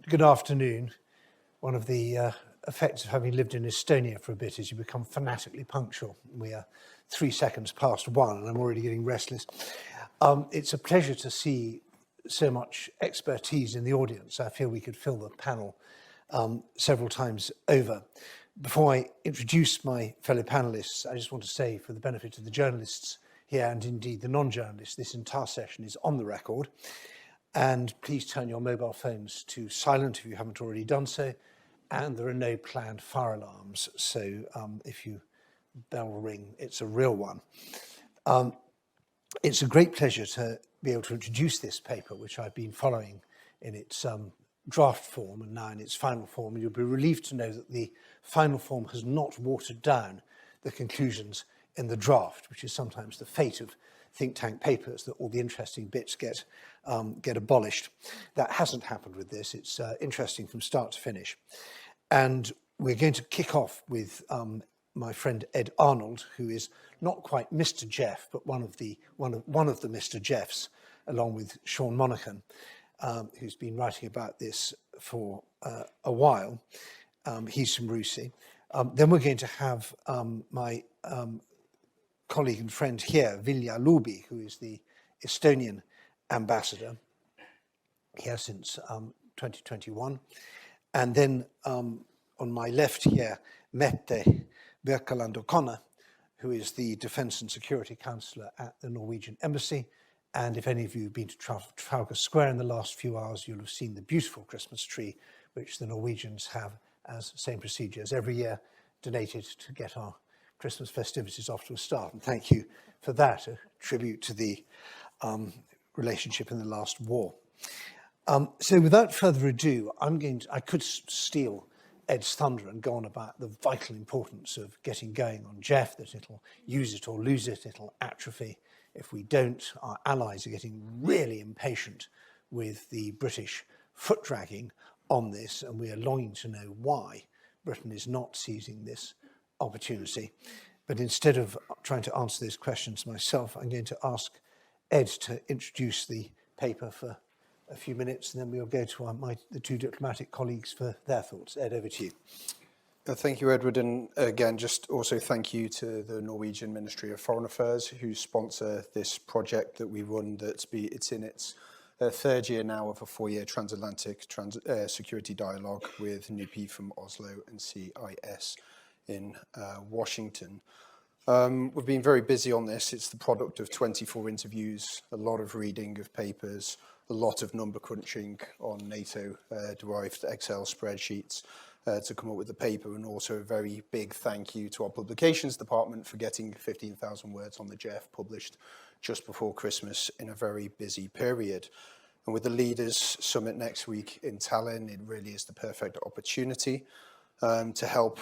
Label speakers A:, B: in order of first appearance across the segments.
A: Good afternoon. One of the effects of having lived in Estonia for a bit is you become fanatically punctual. We are 3 seconds past 1 and I'm already getting restless. It's a pleasure to see so much expertise in the audience. I feel we could fill the panel several times over. Before I introduce my fellow panelists, I just want to say, for the benefit of the journalists here and indeed the non-journalists, this entire session is on the record. And please turn your mobile phones to silent if you haven't already done so. And there are no planned fire alarms. So if you bell ring, it's a real one. It's a great pleasure to be able to introduce this paper, which I've been following in its draft form and now in its final form. And you'll be relieved to know that the final form has not watered down the conclusions in the draft, which is sometimes the fate of think tank papers, that all the interesting bits get abolished. That hasn't happened with this. It's interesting from start to finish. And we're going to kick off with my friend Ed Arnold, who is not quite Mr. Jeff, but one of the Mr. Jeffs, along with Sean Monaghan, who's been writing about this for a while. He's from RUSI. Then we're going to have my colleague and friend here, Viljar Lubi, who is the Estonian ambassador here since 2021. And then on my left here, Mette Birkelund, who is the Defence and Security Counsellor at the Norwegian Embassy. And if any of you have been to Trafalgar Square in the last few hours, you'll have seen the beautiful Christmas tree, which the Norwegians have as same procedure as every year, donated to get our Christmas festivities off to a start. And thank you for that, a tribute to the relationship in the last war. So without further ado, I could steal Ed's thunder and go on about the vital importance of getting going on Jeff, that it'll use it or lose it, it'll atrophy. If we don't, our allies are getting really impatient with the British foot dragging on this, and we are longing to know why Britain is not seizing this opportunity. But instead of trying to answer those questions myself, I'm going to ask Ed to introduce the paper for a few minutes, and then we'll go to the two diplomatic colleagues for their thoughts. Ed, over to you.
B: Thank you, Edward, and again, just also thank you to the Norwegian Ministry of Foreign Affairs, who sponsor this project that we run. It's in its third year now of a 4-year transatlantic security dialogue with NUPI from Oslo and CIS in Washington. We've been very busy on this. It's the product of 24 interviews, a lot of reading of papers, a lot of number crunching on NATO-derived Excel spreadsheets to come up with the paper, and also a very big thank you to our publications department for getting 15,000 words on the Jeff published just before Christmas in a very busy period. And with the Leaders Summit next week in Tallinn, it really is the perfect opportunity to help,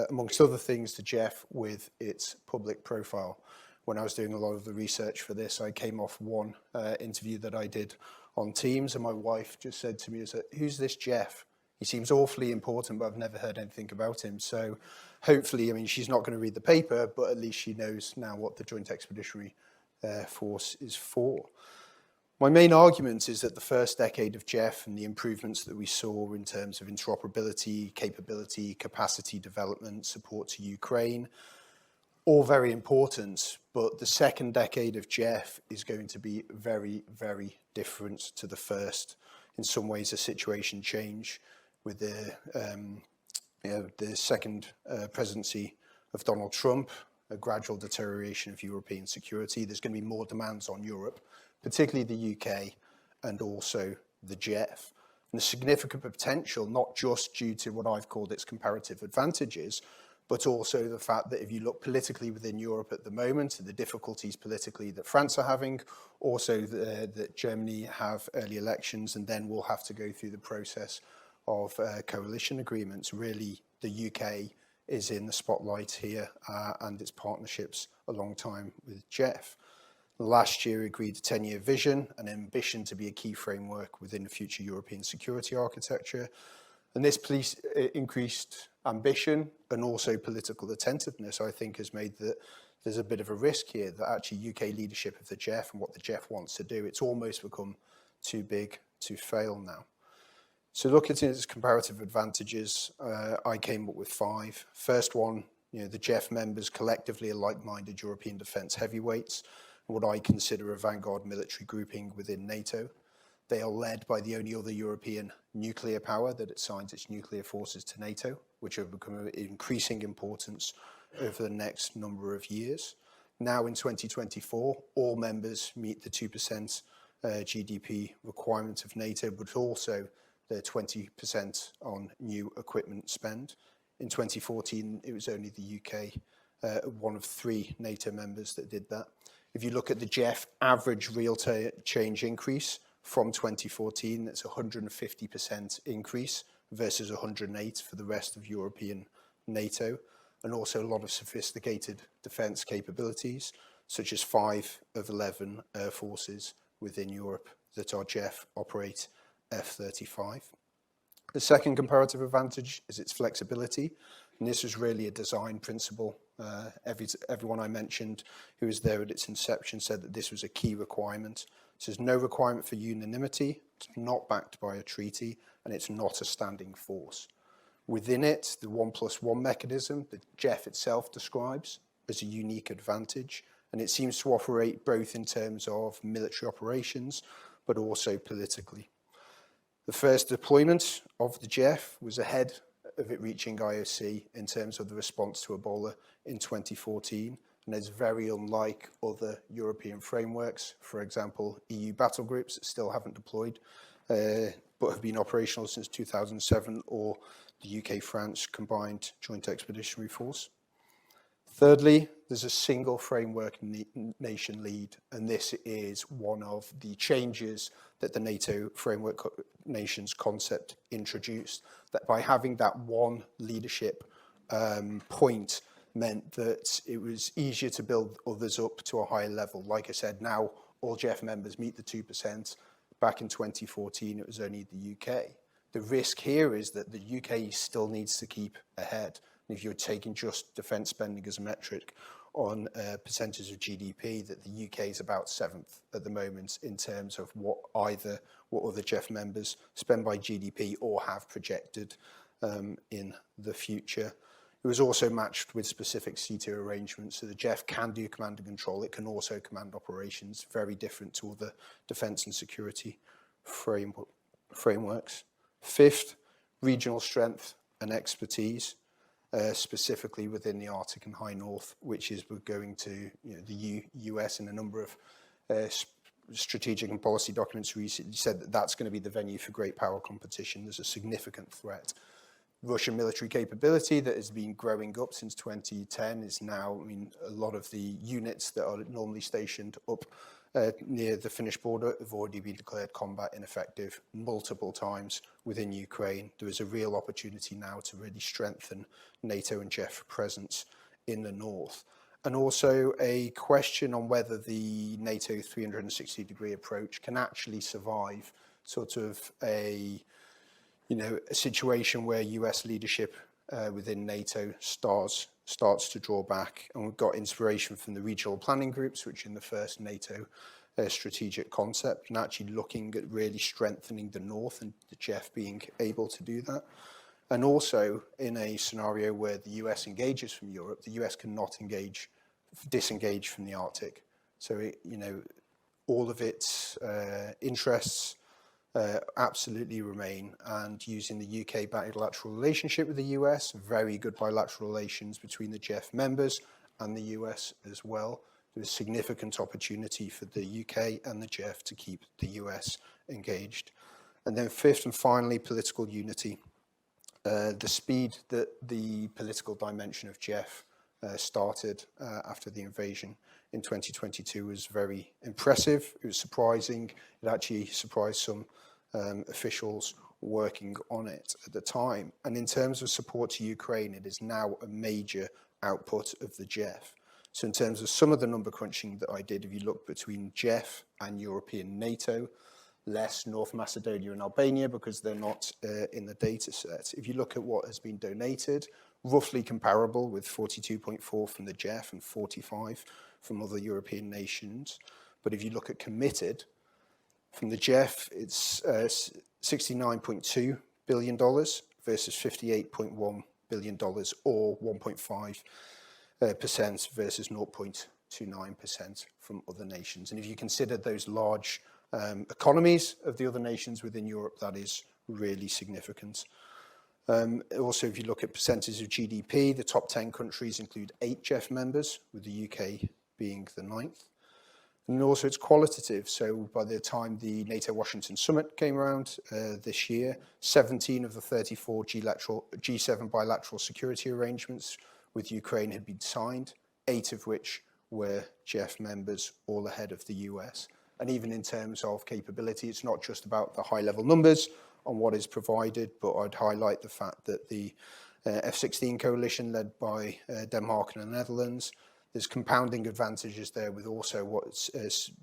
B: amongst other things, to Jeff with its public profile. When I was doing a lot of the research for this, I came off one interview that I did on Teams, and my wife just said to me, "Who's this Jeff? He seems awfully important, but I've never heard anything about him." So hopefully, I mean, she's not going to read the paper, but at least she knows now what the Joint Expeditionary Force is for. My main argument is that the first decade of Jeff and the improvements that we saw in terms of interoperability, capability, capacity development, support to Ukraine, all very important, but the second decade of Jeff is going to be very, very different to the first. In some ways, a situation change with the second presidency of Donald Trump, a gradual deterioration of European security. There's going to be more demands on Europe, particularly the UK, and also the Jeff. And the significant potential, not just due to what I've called its comparative advantages, but also the fact that if you look politically within Europe at the moment, the difficulties politically that France are having, also that Germany have early elections, and then we'll have to go through the process of coalition agreements. Really, the UK is in the spotlight here, and its partnerships a long time with Jeff. Last year, agreed a 10-year vision, an ambition to be a key framework within the future European security architecture. And this increased ambition and also political attentiveness, I think, has made that there's a bit of a risk here that actually UK leadership of the Jeff and what the Jeff wants to do, it's almost become too big to fail now. So looking at its comparative advantages, I came up with 5. First one, the JEF members collectively are like-minded European defence heavyweights, what I consider a vanguard military grouping within NATO. They are led by the only other European nuclear power that assigns its nuclear forces to NATO, which will become of increasing importance over the next number of years. Now in 2024, all members meet the 2% GDP requirement of NATO, but also the 20% on new equipment spend. In 2014, it was only the UK, one of 3 NATO members that did that. If you look at the JEF average real change increase from 2014, that's 150% increase versus 108 for the rest of European NATO, and also a lot of sophisticated defence capabilities, such as 5 of 11 air forces within Europe that are JEF operate F-35. The second comparative advantage is its flexibility, and this was really a design principle. Everyone I mentioned who was there at its inception said that this was a key requirement. So there's no requirement for unanimity, it's not backed by a treaty, and it's not a standing force. Within it, the 1+1 mechanism that JEF itself describes as a unique advantage, and it seems to operate both in terms of military operations, but also politically. The first deployment of the JEF was ahead of it reaching IOC in terms of the response to Ebola in 2014, and is very unlike other European frameworks, for example, EU battle groups that still haven't deployed, but have been operational since 2007, or the UK-France combined Joint Expeditionary Force. Thirdly, there's a single framework nation lead, and this is one of the changes that the NATO framework nations concept introduced, that by having that one leadership point meant that it was easier to build others up to a higher level. Like I said, now all JEF members meet the 2%. Back in 2014, it was only the UK. The risk here is that the UK still needs to keep ahead. And if you're taking just defence spending as a metric on a percentage of GDP, that the UK is about 7th at the moment in terms of what other JEF members spend by GDP or have projected in the future. It was also matched with specific C2 arrangements, so the JEF can do command and control. It can also command operations, very different to other defence and security frameworks. Fifth, regional strength and expertise, specifically within the Arctic and High North, which is we're going to the US in a number of strategic and policy documents recently said that that's going to be the venue for great power competition. There's a significant threat. Russian military capability that has been growing up since 2010 is now, a lot of the units that are normally stationed up near the Finnish border have already been declared combat ineffective multiple times within Ukraine. There is a real opportunity now to really strengthen NATO and JEF presence in the north. And also a question on whether the NATO 360-degree approach can actually survive sort of a situation where US leadership within NATO starts to draw back. And we've got inspiration from the regional planning groups, which in the first NATO strategic concept, and actually looking at really strengthening the North and the JEF being able to do that. And also in a scenario where the US engages from Europe, the US cannot disengage from the Arctic. So, all of its interests absolutely remain, and using the UK bilateral relationship with the US, very good bilateral relations between the JEF members and the US as well. There's significant opportunity for the UK and the JEF to keep the US engaged. And then fifth and finally, political unity. The speed that the political dimension of JEF started after the invasion in 2022 was very impressive. It was surprising. It actually surprised some officials working on it at the time. And in terms of support to Ukraine, it is now a major output of the JEF. So in terms of some of the number crunching that I did, if you look between JEF and European NATO, less North Macedonia and Albania because they're not in the data set. If you look at what has been donated, roughly comparable with 42.4 from the JEF and 45 from other European nations. But if you look at committed, From the JEF, it's $69.2 billion versus $58.1 billion, or 1.5% versus 0.29% from other nations. And if you consider those large economies of the other nations within Europe, that is really significant. Also, if you look at percentage of GDP, the top 10 countries include 8 JEF members, with the UK being the 9th. And also it's qualitative, so by the time the NATO Washington Summit came around this year, 17 of the 34 G7 bilateral security arrangements with Ukraine had been signed, 8 of which were JEF members, all ahead of the US. And even in terms of capability, it's not just about the high-level numbers on what is provided, but I'd highlight the fact that the F-16 coalition led by Denmark and the Netherlands, there's compounding advantages there with also what's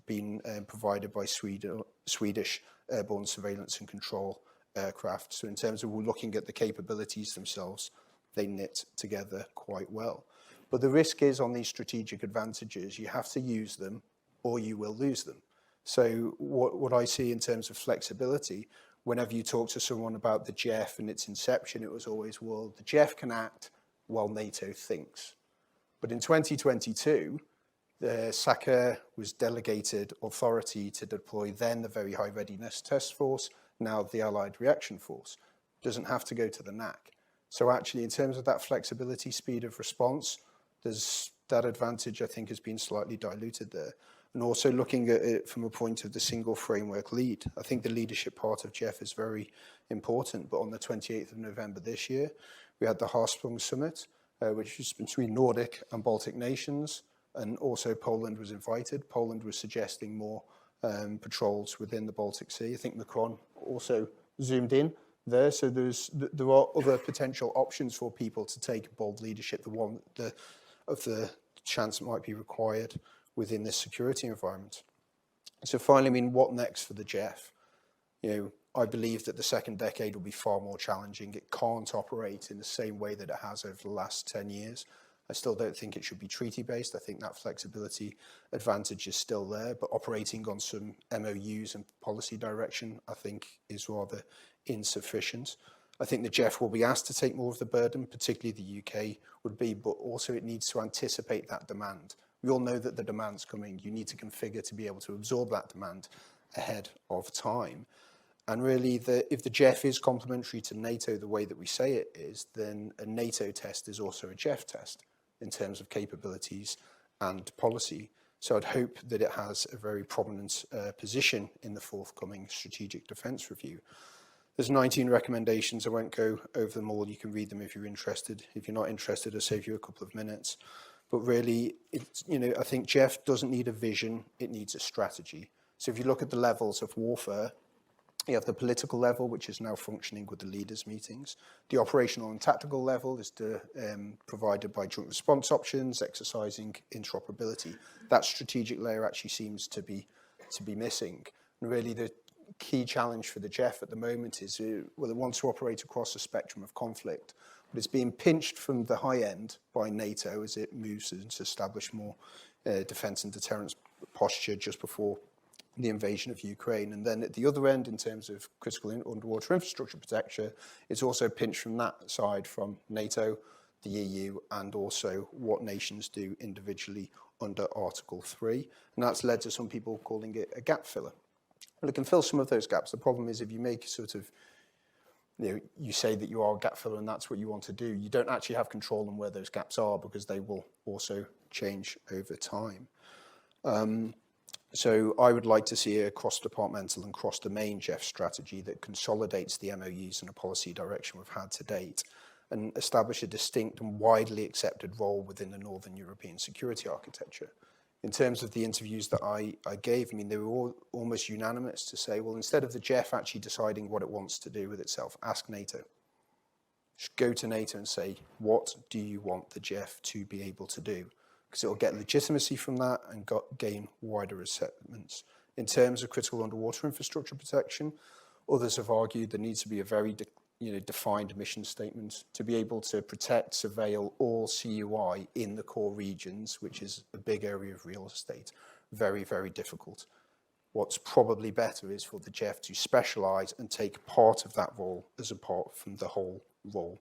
B: been provided by Swedish airborne surveillance and control aircraft. So in terms of looking at the capabilities themselves, they knit together quite well. But the risk is on these strategic advantages, you have to use them or you will lose them. So what I see in terms of flexibility, whenever you talk to someone about the JEF and its inception, it was always, well, the JEF can act while NATO thinks. But in 2022, the SACEUR was delegated authority to deploy then the Very High Readiness Task Force, now the Allied Reaction Force. Doesn't have to go to the NAC. So actually, in terms of that flexibility, speed of response, there's that advantage, I think, has been slightly diluted there. And also looking at it from a point of the single framework lead. I think the leadership part of JEF is very important, but on the 28th of November this year, we had the Harsprung Summit, which is between Nordic and Baltic nations, and also Poland was invited. Poland was suggesting more patrols within the Baltic Sea. I think Macron also zoomed in there, so there are other potential options for people to take bold leadership, of the chance that might be required within this security environment. So finally, I mean, what next for the JEF? You know, I believe that the second decade will be far more challenging. It can't operate in the same way that it has over the last 10 years. I still don't think it should be treaty-based. I think that flexibility advantage is still there, but operating on some MOUs and policy direction, I think, is rather insufficient. I think the JEF will be asked to take more of the burden, particularly the UK would be, but also it needs to anticipate that demand. We all know that the demand's coming. You need to configure to be able to absorb that demand ahead of time. And really, if the JEF is complementary to NATO the way that we say it is, then a NATO test is also a JEF test in terms of capabilities and policy. So I'd hope that it has a very prominent position in the forthcoming Strategic Defence Review. There's 19 recommendations. I won't go over them all. You can read them if you're interested. If you're not interested, I'll save you a couple of minutes. But really, I think JEF doesn't need a vision, it needs a strategy. So if you look at the levels of warfare, you have the political level, which is now functioning with the leaders' meetings. The operational and tactical level is provided by joint response options, exercising interoperability. That strategic layer actually seems to be missing. And really, the key challenge for the JEF at the moment is, well, it wants to operate across the spectrum of conflict, but it's being pinched from the high end by NATO as it moves to establish more defence and deterrence posture just before the invasion of Ukraine. And then at the other end, in terms of critical underwater infrastructure protection, it's also pinched from that side from NATO, the EU, and also what nations do individually under Article 3. And that's led to some people calling it a gap filler. Well, it can fill some of those gaps. The problem is if you make sort of, you say that you are a gap filler and that's what you want to do, you don't actually have control on where those gaps are because they will also change over time. So I would like to see a cross-departmental and cross-domain JEF strategy that consolidates the MOUs and the policy direction we've had to date and establish a distinct and widely accepted role within the Northern European security architecture. In terms of the interviews that I gave, I mean, they were all almost unanimous to say, well, instead of the JEF actually deciding what it wants to do with itself, ask NATO. Just go to NATO and say, what do you want the JEF to be able to do? Because it will get legitimacy from that and gain wider acceptance. In terms of critical underwater infrastructure protection, others have argued there needs to be a very defined mission statement to be able to protect, surveil all CUI in the core regions, which is a big area of real estate. Very, very difficult. What's probably better is for the JEF to specialise and take part of that role as apart from the whole role.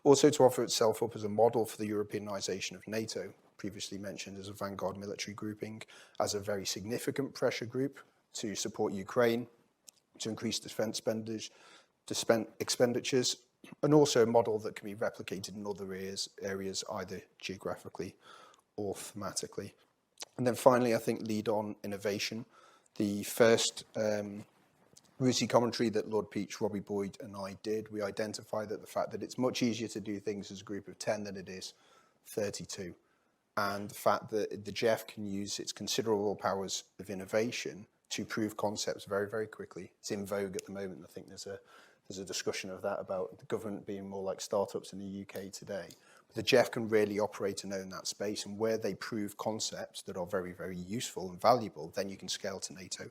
B: Also to offer itself up as a model for the Europeanisation of NATO, previously mentioned as a vanguard military grouping, as a very significant pressure group to support Ukraine, to increase defence expenditures, and also a model that can be replicated in other areas either geographically or thematically. And then finally, I think lead on innovation. The first RUSI commentary that Lord Peach, Robbie Boyd and I did, we identified that the fact that it's much easier to do things as a group of 10 than it is 32. And the fact that the JEF can use its considerable powers of innovation to prove concepts very, very quickly. It's in vogue at the moment. I think there's a discussion of that about the government being more like startups in the UK today. But the JEF can really operate and own that space, and where they prove concepts that are very, very useful and valuable, then you can scale to NATO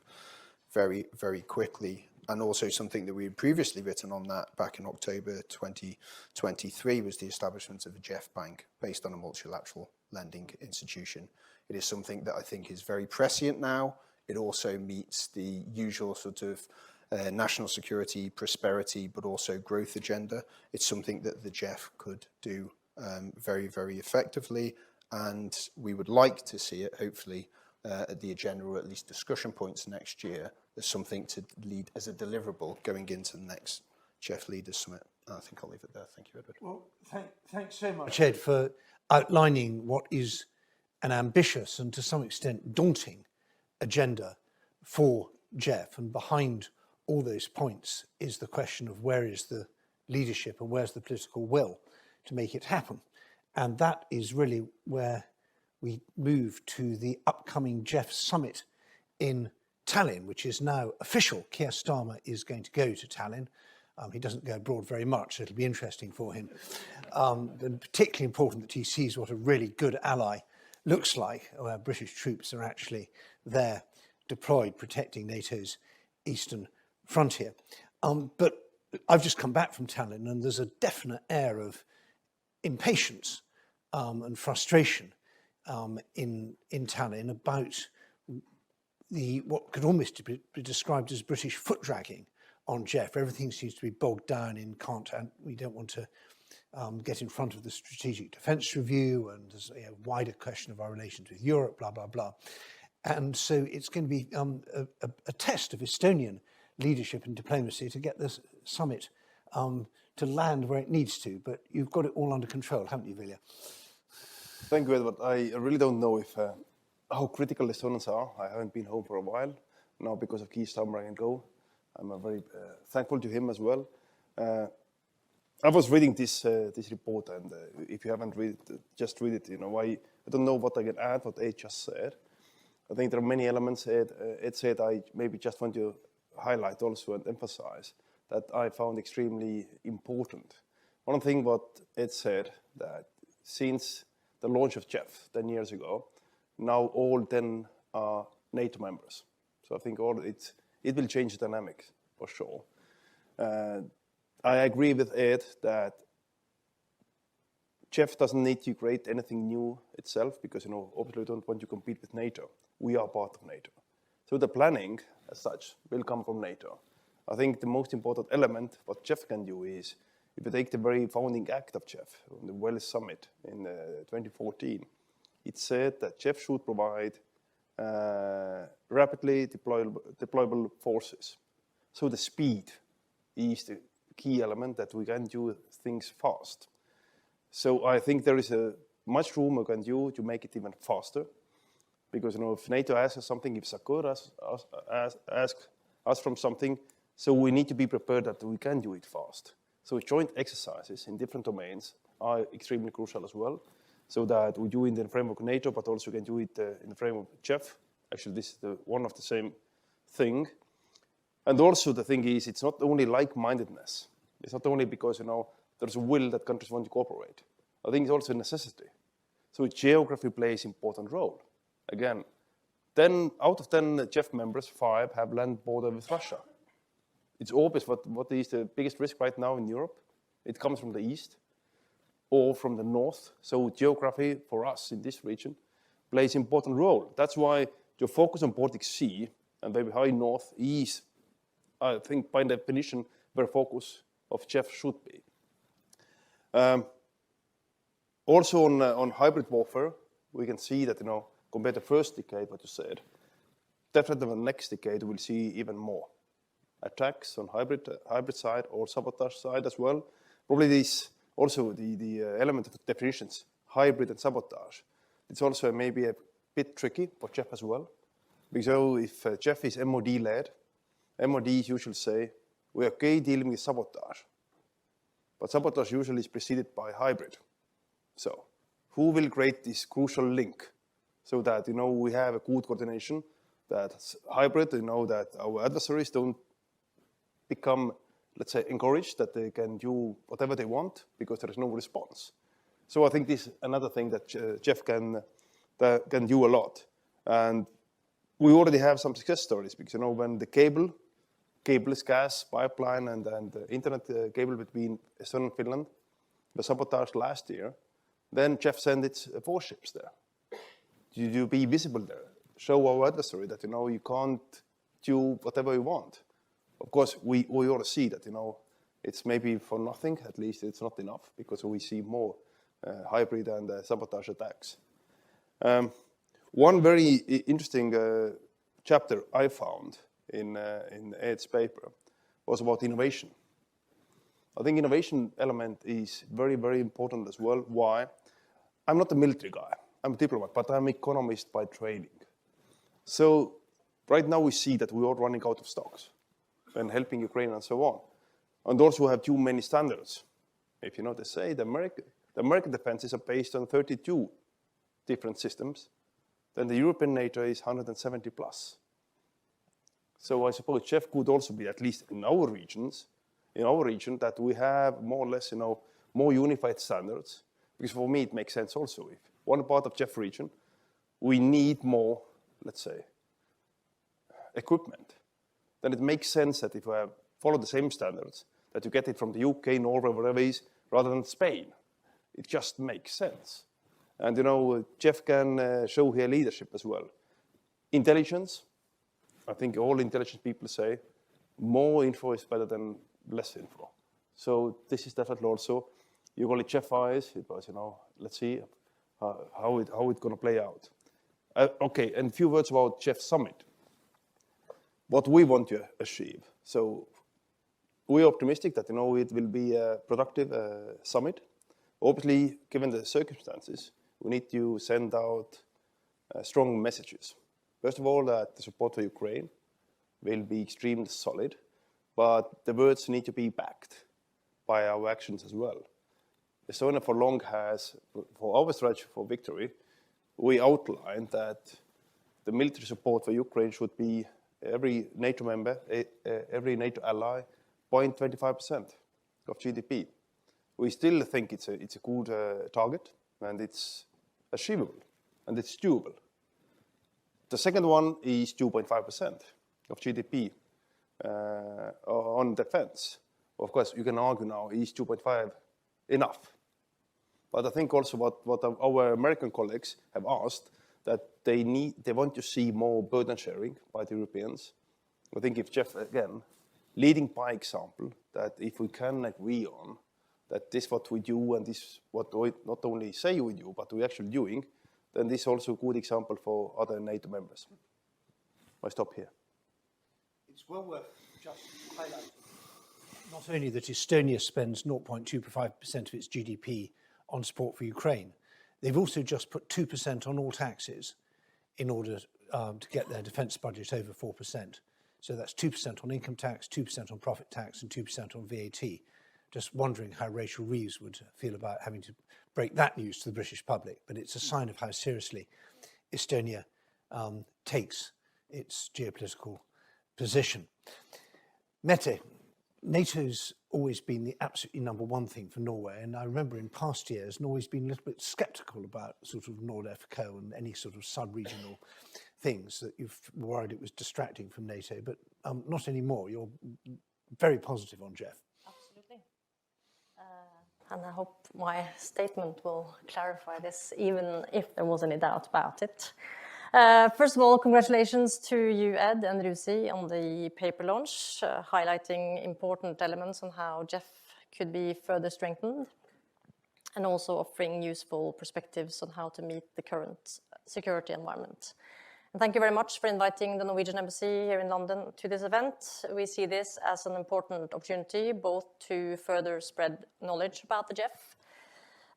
B: very, very quickly. And also something that we had previously written on that back in October 2023 was the establishment of a JEF bank based on a multilateral lending institution. It is something that I think is very prescient now. It also meets the usual sort of national security, prosperity, but also growth agenda. It's something that the JEF could do very, very effectively. And we would like to see it, hopefully, at the agenda, or at least discussion points next year, as something to lead as a deliverable going into the next JEF Leaders Summit. I think I'll leave it there. Thank you, Edward.
A: Well, thanks so much, Ed, for outlining what is an ambitious and to some extent daunting agenda for JEF. And behind all those points is the question of where is the leadership and where's the political will to make it happen. And that is really where we move to the upcoming JEF Summit in Tallinn, which is now official. Keir Starmer is going to go to Tallinn. He doesn't go abroad very much, so it'll be interesting for him. And particularly important that he sees what a really good ally looks like, where British troops are actually there deployed, protecting NATO's eastern frontier. But I've just come back from Tallinn, and there's a definite air of impatience and frustration in Tallinn about what could almost be described as British foot dragging on JEF. Everything seems to be bogged down in and we don't want to get in front of the strategic defence review, and there's a wider question of our relations with Europe, blah, blah, blah. And so it's going to be a test of Estonian leadership and diplomacy to get this summit to land where it needs to. But you've got it all under control, haven't you, Viljar?
C: Thank you, Edward. I really don't know if how critical Estonians are. I haven't been home for a while. Now, because of Keir Starmer, I can go. I'm very thankful to him as well. I was reading this report, and if you haven't read it, just read it. I don't know what I can add, what Ed just said. I think there are many elements Ed said. I maybe just want to highlight also and emphasize that I found extremely important. One thing what Ed said, that since the launch of JEF 10 years ago, now all 10 are NATO members. So I think it will change the dynamics for sure. I agree with Ed that JEF doesn't need to create anything new itself because, obviously we don't want to compete with NATO. We are part of NATO. So the planning as such will come from NATO. I think the most important element what JEF can do is, if you take the very founding act of JEF, on the Wales Summit in 2014, it said that JEF should provide rapidly deployable forces. So the speed is the key element that we can do things fast. So I think there is much room we can do to make it even faster. Because if NATO asks us something, if SACEUR asks us from something, so we need to be prepared that we can do it fast. So joint exercises in different domains are extremely crucial as well, so that we do it in the framework of NATO, but also can do it in the framework of JEF. Actually, this is one of the same thing. And also the thing is, it's not only like-mindedness. It's not only because, there's a will that countries want to cooperate. I think it's also a necessity. So geography plays an important role. Again, 10 out of 10 JEF members, 5 have land border with Russia. It's obvious what is the biggest risk right now in Europe. It comes from the east or from the north. So geography for us in this region plays an important role. That's why to focus on Baltic Sea and very high north is, I think, by definition, where focus of Jeff should be. Also on hybrid warfare, we can see that, compared to first decade, what you said, definitely the next decade we'll see even more attacks on hybrid side or sabotage side as well. Probably this also the element of definitions, hybrid and sabotage. It's also maybe a bit tricky for Jeff as well, because if Jeff is MOD led, MODs usually say we're okay dealing with sabotage, but sabotage usually is preceded by hybrid. So who will create this crucial link so that, we have a good coordination, that hybrid, that our adversaries don't become, let's say, encouraged that they can do whatever they want because there is no response. So I think this is another thing that Jeff can do a lot. And we already have some success stories because, when the cableless gas pipeline and the internet cable between Estonia and Finland was sabotaged last year, then Jeff sent its 4 ships there to be visible there, show our adversary that, you can't do whatever you want. Of course, we ought to see that, it's maybe for nothing, at least it's not enough, because we see more hybrid and sabotage attacks. One very interesting chapter I found in Ed's paper was about innovation. I think innovation element is very, very important as well. Why? I'm not a military guy, I'm a diplomat, but I'm an economist by training. So right now we see that we are running out of stocks and helping Ukraine and so on. And also have too many standards. If you know, they say the American defenses are based on 32 different systems, then the European NATO is 170 plus. So I suppose Jeff could also be, at least in our region, that we have more or less, more unified standards. Because for me, it makes sense also. If one part of Jeff region, we need more, let's say, equipment, then it makes sense that if we follow the same standards, that you get it from the UK, Norway, wherever it is, rather than Spain. It just makes sense. And, Jeff can show here leadership as well. Intelligence, I think all intelligence people say, more info is better than less info. So this is definitely also, you call it Jeff eyes, because, let's see how it's going to play out. Okay, and a few words about Jeff Summit. What we want to achieve. So we're optimistic that, it will be a productive summit. Obviously, given the circumstances, we need to send out strong messages. First of all, that the support for Ukraine will be extremely solid, but the words need to be backed by our actions as well. Estonia for long has, for our strategy for victory, we outlined that the military support for Ukraine should be every NATO member, every NATO ally, 0.25% of GDP. We still think it's a good target, and it's achievable, and it's doable. The second one is 2.5% of GDP on defense. Of course, you can argue now, is 2.5 enough? But I think also what our American colleagues have asked, that they want to see more burden sharing by the Europeans. I think if Jeff, again, leading by example, that if we can agree on that this is what we do and this what we not only say we do, but we're actually doing, then this is also a good example for other NATO members. I stop here.
A: It's well worth just highlighting not only that Estonia spends 0.25% of its GDP on support for Ukraine, they've also just put 2% on all taxes in order to get their defence budget over 4%. So that's 2% on income tax, 2% on profit tax, and 2% on VAT. Just wondering how Rachel Reeves would feel about having to break that news to the British public, but it's a sign of how seriously Estonia takes its geopolitical position. Mette, NATO's always been the absolutely number one thing for Norway, and I remember in past years Norway's been a little bit sceptical about sort of NordFK and any sort of sub-regional things that you've worried it was distracting from NATO, but not anymore. You're very positive on Jeff.
D: Absolutely. And I hope my statement will clarify this, even if there was any doubt about it. First of all, congratulations to you, Ed, and RUSI on the paper launch, highlighting important elements on how JEF could be further strengthened, and also offering useful perspectives on how to meet the current security environment. And thank you very much for inviting the Norwegian Embassy here in London to this event. We see this as an important opportunity, both to further spread knowledge about the JEF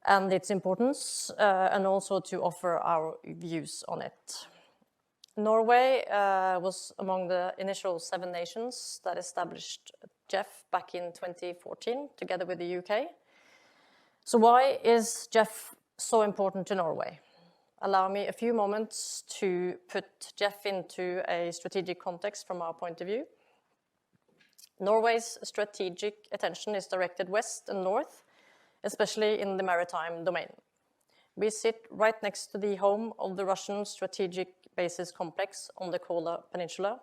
D: and its importance, and also to offer our views on it. Norway was among the initial 7 nations that established JEF back in 2014, together with the UK. So why is JEF so important to Norway? Allow me a few moments to put JEF into a strategic context from our point of view. Norway's strategic attention is directed west and north, especially in the maritime domain. We sit right next to the home of the Russian strategic bases complex on the Kola Peninsula,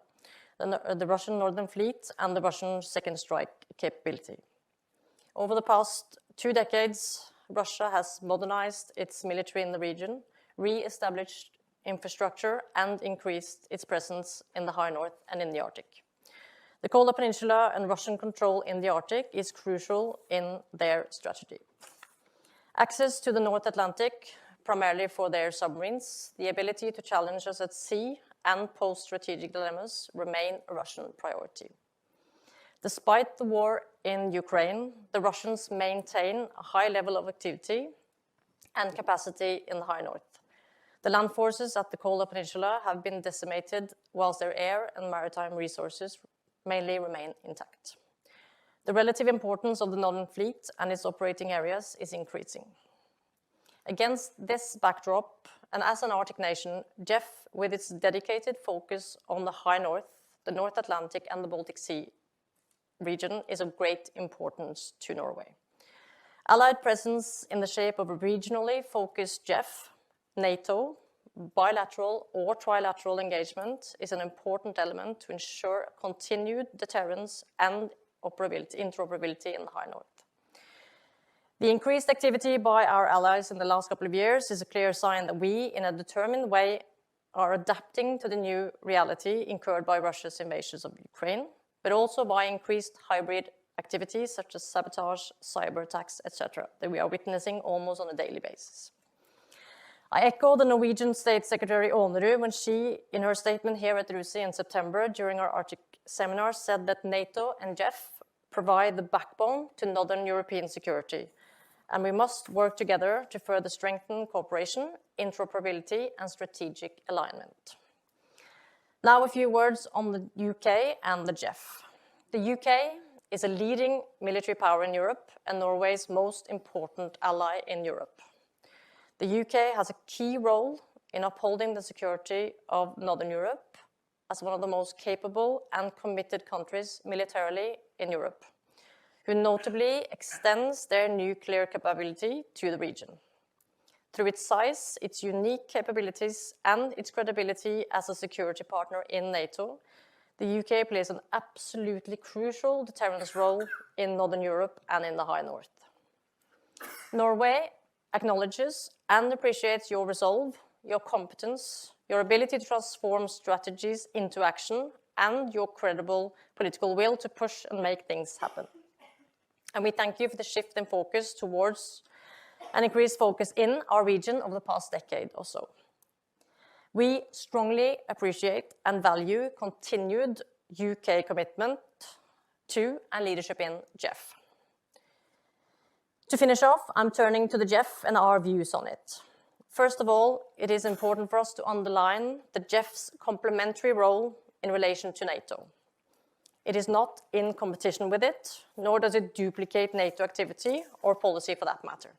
D: the Russian Northern Fleet, and the Russian Second Strike capability. Over the past 2 decades, Russia has modernized its military in the region, re-established infrastructure, and increased its presence in the high north and in the Arctic. The Kola Peninsula and Russian control in the Arctic is crucial in their strategy. Access to the North Atlantic, primarily for their submarines, the ability to challenge us at sea and pose strategic dilemmas remain a Russian priority. Despite the war in Ukraine, the Russians maintain a high level of activity and capacity in the high north. The land forces at the Kola Peninsula have been decimated, whilst their air and maritime resources mainly remain intact. The relative importance of the Northern Fleet and its operating areas is increasing. Against this backdrop, and as an Arctic nation, JEF, with its dedicated focus on the high north, the North Atlantic and the Baltic Sea region, is of great importance to Norway. Allied presence in the shape of a regionally focused JEF, NATO, bilateral or trilateral engagement is an important element to ensure continued deterrence and interoperability in the high north. The increased activity by our allies in the last couple of years is a clear sign that we, in a determined way, are adapting to the new reality incurred by Russia's invasions of Ukraine, but also by increased hybrid activities such as sabotage, cyber attacks, etc., that we are witnessing almost on a daily basis. I echo the Norwegian State Secretary Arnold when she, in her statement here at RUSI in September during our Arctic seminar, said that NATO and JEF provide the backbone to Northern European security, and we must work together to further strengthen cooperation, interoperability, and strategic alignment. Now a few words on the UK and the JEF. The UK is a leading military power in Europe and Norway's most important ally in Europe. The UK has a key role in upholding the security of Northern Europe as one of the most capable and committed countries militarily in Europe, who notably extends their nuclear capability to the region. Through its size, its unique capabilities, and its credibility as a security partner in NATO, the UK plays an absolutely crucial deterrence role in Northern Europe and in the High North. Norway acknowledges and appreciates your resolve, your competence, your ability to transform strategies into action, and your credible political will to push and make things happen. And we thank you for the shift in focus towards an increased focus in our region over the past decade or so. We strongly appreciate and value continued UK commitment to and leadership in JEF. To finish off, I'm turning to the JEF and our views on it. First of all, it is important for us to underline the JEF's complementary role in relation to NATO. It is not in competition with it, nor does it duplicate NATO activity or policy for that matter.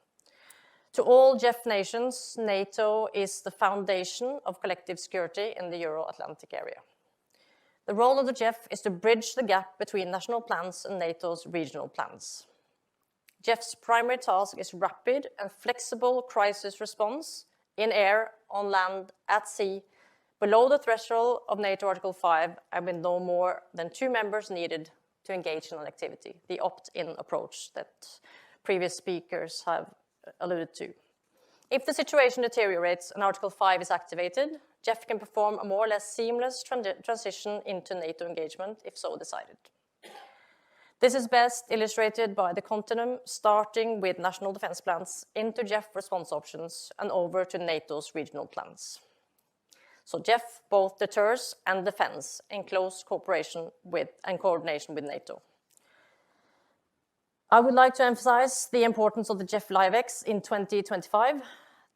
D: To all JEF nations, NATO is the foundation of collective security in the Euro-Atlantic area. The role of the JEF is to bridge the gap between national plans and NATO's regional plans. JEF's primary task is rapid and flexible crisis response in air, on land, at sea, below the threshold of NATO Article 5, and with no more than 2 members needed to engage in an activity, the opt-in approach that previous speakers have alluded to. If the situation deteriorates and Article 5 is activated, Jeff can perform a more or less seamless transition into NATO engagement, if so decided. This is best illustrated by the continuum starting with national defense plans into Jeff response options and over to NATO's regional plans. So Jeff both deters and defends in close cooperation with and coordination with NATO. I would like to emphasize the importance of the Jeff LiveX in 2025.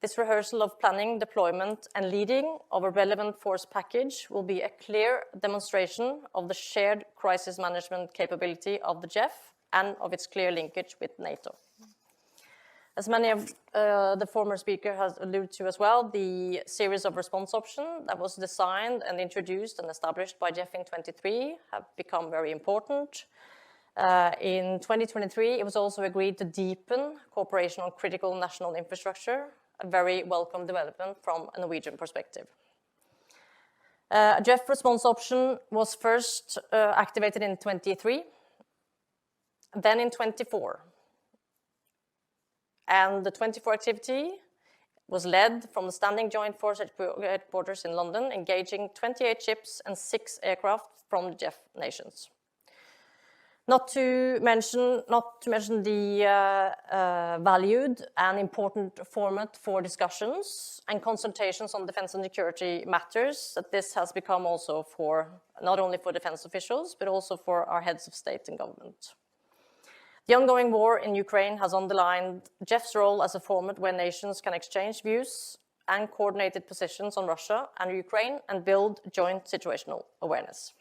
D: This rehearsal of planning, deployment, and leading of a relevant force package will be a clear demonstration of the shared crisis management capability of the Jeff and of its clear linkage with NATO. As many of the former speaker has alluded to as well, the series of response options that was designed and introduced and established by Jeff in 2023 have become very important. In 2023, it was also agreed to deepen cooperation on critical national infrastructure, a very welcome development from a Norwegian perspective. A Jeff response option was first activated in 23, then in 24. And the 24 activity was led from the Standing Joint Force headquarters in London, engaging 28 ships and 6 aircraft from the Jeff nations. Not to mention the valued and important format for discussions and consultations on defense and security matters that this has become also for, not only for defense officials, but also for our heads of state and government. The ongoing war in Ukraine has underlined Jeff's role as a format where nations can exchange views and coordinated positions on Russia and Ukraine and build joint situational awareness.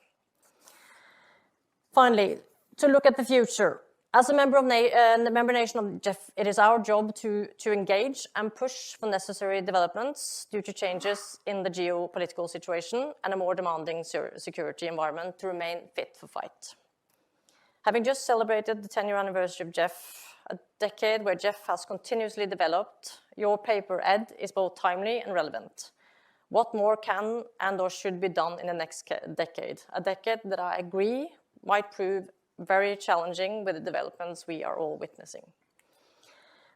D: Finally, to look at the future. As a member nation of Jeff, it is our job to engage and push for necessary developments due to changes in the geopolitical situation and a more demanding security environment to remain fit for fight. Having just celebrated the 10-year anniversary of Jeff, a decade where Jeff has continuously developed, your paper, Ed, is both timely and relevant. What more can and or should be done in the next decade? A decade that I agree might prove very challenging with the developments we are all witnessing.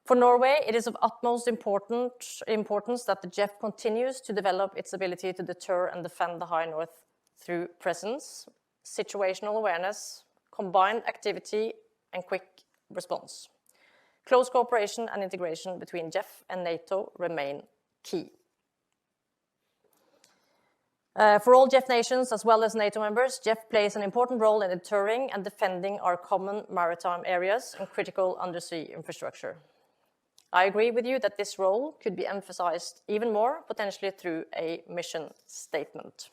D: For Norway, it is of utmost importance that the Jeff continues to develop its ability to deter and defend the High North through presence, situational awareness, combined activity, and quick response. Close cooperation and integration between Jeff and NATO remain key. For all Jeff nations, as well as NATO members, Jeff plays an important role in deterring and defending our common maritime areas and critical undersea infrastructure. I agree with you that this role could be emphasized even more, potentially through a mission statement.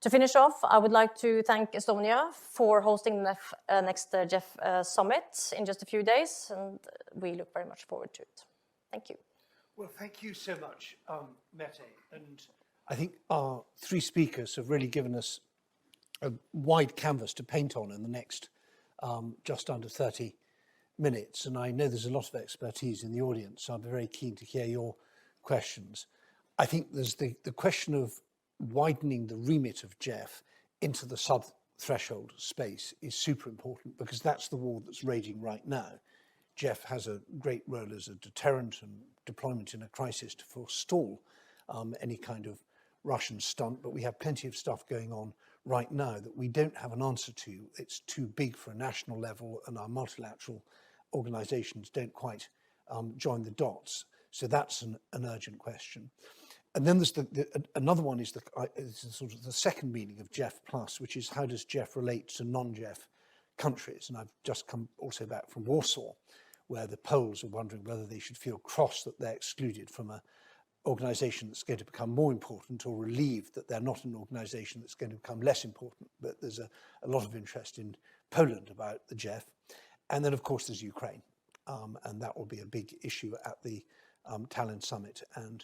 D: To finish off, I would like to thank Estonia for hosting the next Jeff Summit in just a few days, and we look very much forward to it. Thank you.
A: Well, thank you so much, Mette. And I think our 3 speakers have really given us a wide canvas to paint on in the next just under 30 minutes. And I know there's a lot of expertise in the audience, so I'm very keen to hear your questions. I think there's the question of widening the remit of Jeff into the sub-threshold space is super important, because that's the war that's raging right now. Jeff has a great role as a deterrent and deployment in a crisis to forestall any kind of Russian stunt, but we have plenty of stuff going on right now that we don't have an answer to. It's too big for a national level, and our multilateral organizations don't quite join the dots. So that's an urgent question. And then there's another one is sort of the second meaning of Jeff Plus, which is how does Jeff relate to non-Jeff countries? And I've just come also back from Warsaw, where the Poles are wondering whether they should feel cross that they're excluded from an organisation that's going to become more important, or relieved that they're not an organisation that's going to become less important. But there's a lot of interest in Poland about the Jeff. And then, of course, there's Ukraine. And that will be a big issue at the Tallinn summit, and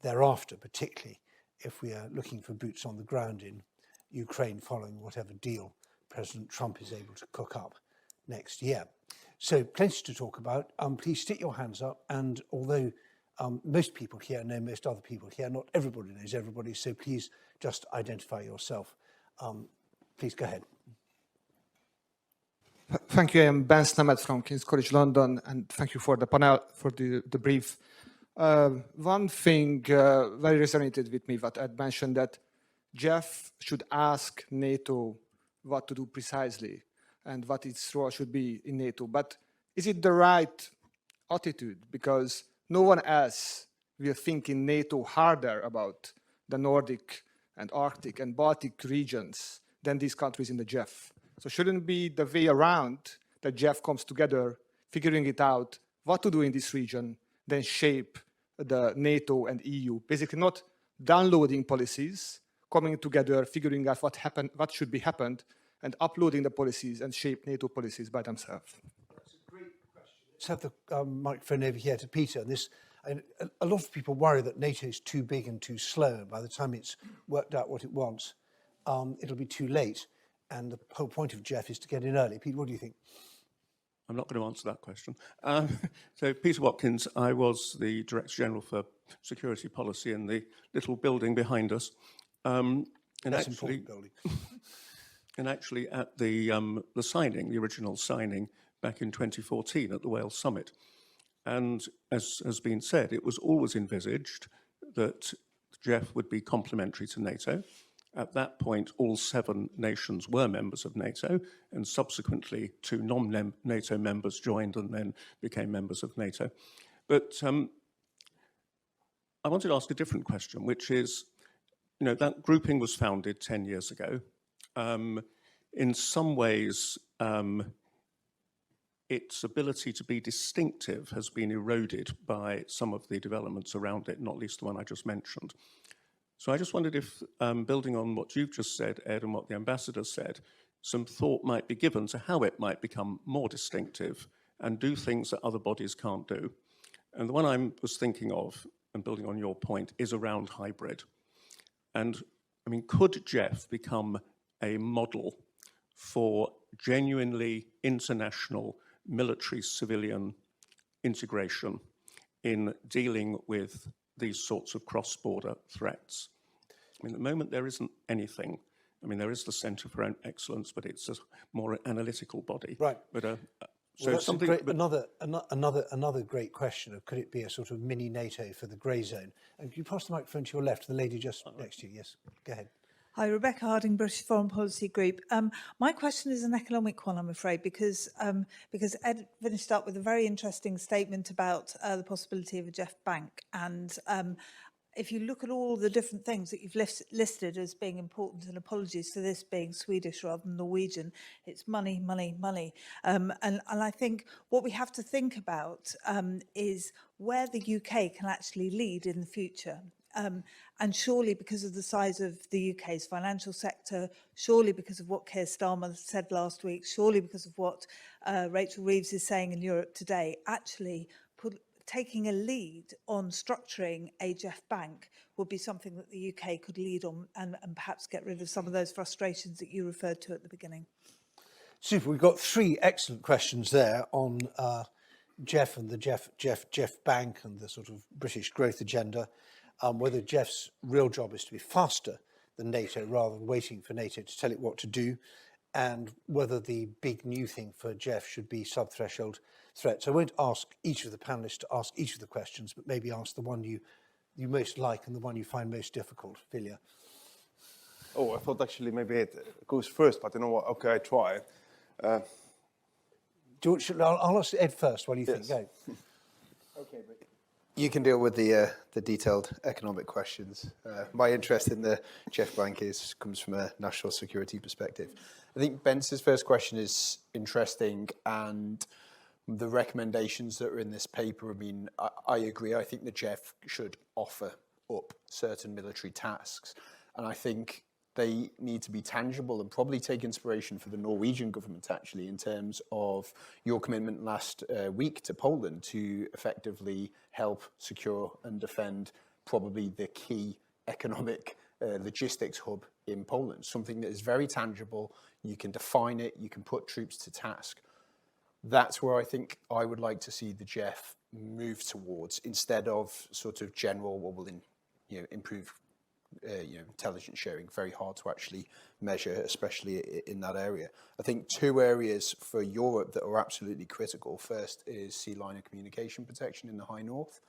A: thereafter, particularly if we are looking for boots on the ground in Ukraine following whatever deal President Trump is able to cook up next year. So plenty to talk about. Please stick your hands up, and although most people here know most other people here, not everybody knows everybody, so please just identify yourself. Please go ahead.
E: Thank you. I'm Ben Snemet from King's College London, and thank you for the panel, for the brief One thing very resonated with me, what Ed mentioned, that Jeff should ask NATO what to do precisely and what its role should be in NATO. But is it the right attitude? Because no one else will think in NATO harder about the Nordic and Arctic and Baltic regions than these countries in the Jeff. So shouldn't be the way around that Jeff comes together, figuring it out, what to do in this region, then shape the NATO and EU. Basically not downloading policies, coming together, figuring out what should be happened, and uploading the policies and shape NATO policies by themselves.
A: That's a great question. Let's have the microphone over here to Peter. A lot of people worry that NATO is too big and too slow. By the time it's worked out what it wants, it'll be too late. And the whole point of Jeff is to get in early. Pete, what do you think?
F: I'm not going to answer that question. So Peter Watkins, I was the Director General for Security Policy in the little building behind us.
A: That's important building.
F: And actually at the signing, the original signing back in 2014 at the Wales Summit. And as has been said, it was always envisaged that Jeff would be complementary to NATO. At that point, all 7 nations were members of NATO, and subsequently 2 non-NATO members joined and then became members of NATO. But I wanted to ask a different question, which is, that grouping was founded 10 years ago. In some ways, its ability to be distinctive has been eroded by some of the developments around it, not least the one I just mentioned. So I just wondered if, building on what you've just said, Ed, and what the ambassador said, some thought might be given to how it might become more distinctive and do things that other bodies can't do. And the one I was thinking of, and building on your point, is around hybrid. And I mean, could Jeff become a model for genuinely international military-civilian integration in dealing with these sorts of cross-border threats? I mean, at the moment, there isn't anything. I mean, there is the Centre for Excellence, but it's a more analytical body.
A: Right.
F: But
A: so that's another great question of could it be a sort of mini NATO for the grey zone? And can you pass the microphone to your left, the lady just next to you? Yes, go ahead.
G: Hi, Rebecca Harding, British Foreign Policy Group. My question is an economic one, I'm afraid, because Ed finished up with a very interesting statement about the possibility of a Jeff Bank. And if you look at all the different things that you've listed as being important, and apologies for this being Swedish rather than Norwegian, it's money, money, money. And I think what we have to think about is where the UK can actually lead in the future. And surely because of the size of the UK's financial sector, surely because of what Keir Starmer said last week, surely because of what Rachel Reeves is saying in Europe today, actually taking a lead on structuring a Jeff Bank would be something that the UK could lead on and perhaps get rid of some of those frustrations that you referred to at the beginning.
A: Super. We've got 3 excellent questions there on Jeff and the Jeff Bank and the sort of British growth agenda. Whether Jeff's real job is to be faster than NATO rather than waiting for NATO to tell it what to do, and whether the big new thing for Jeff should be sub-threshold threats. I won't ask each of the panellists to ask each of the questions, but maybe ask the one you most like and the one you find most difficult. Viljar.
C: Oh, I thought actually maybe it goes first, but you know what? Okay, I try.
A: I'll ask Ed first while you think. Go.
B: Okay, but you can deal with the detailed economic questions. My interest in the Jeff Bank comes from a national security perspective. I think Ben's first question is interesting, and the recommendations that are in this paper, I mean, I agree. I think the Jeff should offer up certain military tasks, and I think they need to be tangible and probably take inspiration for the Norwegian government, actually, in terms of your commitment last week to Poland to effectively help secure and defend probably the key economic logistics hub in Poland, something that is very tangible. You can define it, you can put troops to task. That's where I think I would like to see the Jeff move towards, instead of sort of general, what will improve intelligence sharing. Very hard to actually measure, especially in that area. I think 2 areas for Europe that are absolutely critical. First is sea line and communication protection in the High North.